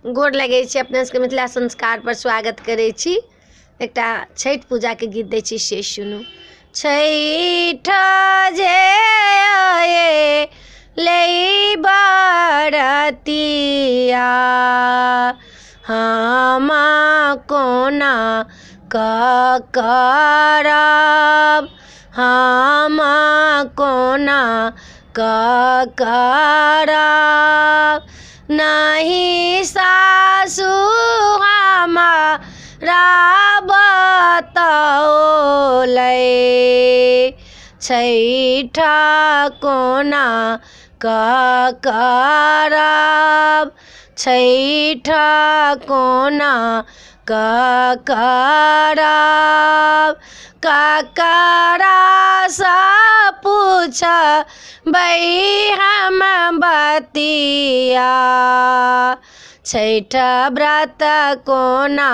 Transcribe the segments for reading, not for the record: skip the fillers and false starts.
गोर लगै छी अपना सबके मिथिला संस्कार पर स्वागत करै छी। एकटा छठ पूजा के गीत दै छी से सुनू। छठ जे ले बरतिया हम कोना करब, हम कोना करब, नहीं सासु हमारा बतौलै, छठ कोना करब, छठ कोना करब, ककरा सँ पूछबै हम बतिया, छठ व्रत कोना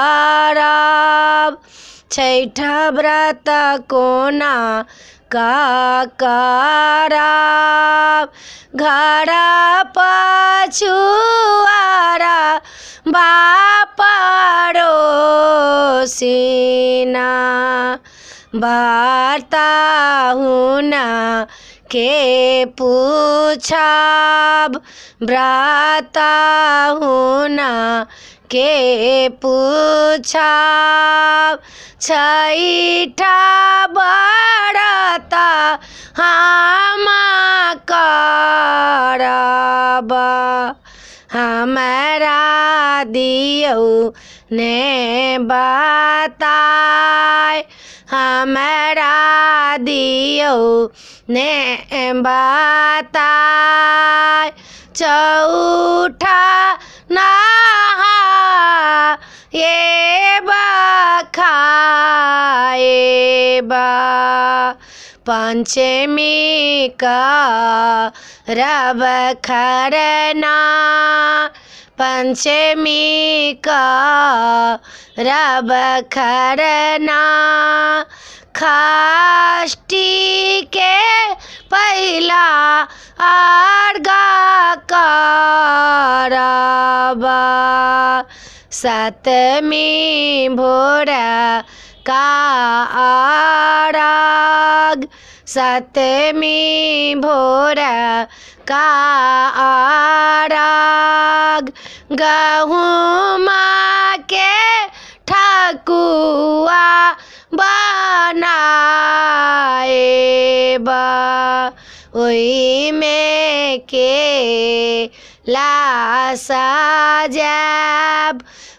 करब, छठ व्रत कोना करब, घर पछुआरा पड़ोसिना बर्ताहुन के पूछब, व्रताहुन के पूछब, छठ व्रत हम करब, हमरा दियौ ने बताय, हमरा दियौ ने बताय, चौठा नहाएब खाएब, पंचमी करब खरना, पंचमी करब खरना, षष्ठी के पहिला अर्घ करब, सप्तमी भोर का अर्घ, सप्तमी भोर का अर्घ, गहुमा के ठकुआ बनाएब, ओहि में केला सजाएब,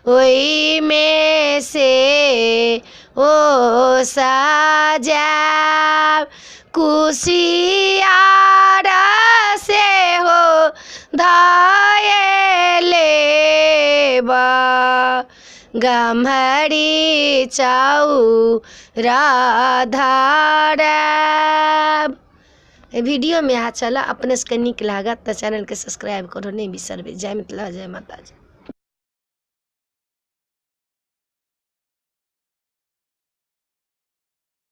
ओहि में से ओ सजाएब, कुसियार से हो धाये लेब, गम्हरी चाउर धरब। वीडियो में यहाँ चला अपने से नीक लागत तो चैनल के सब्सक्राइब करो नहीं बिसरबे। जय मिथिला जय माता जी।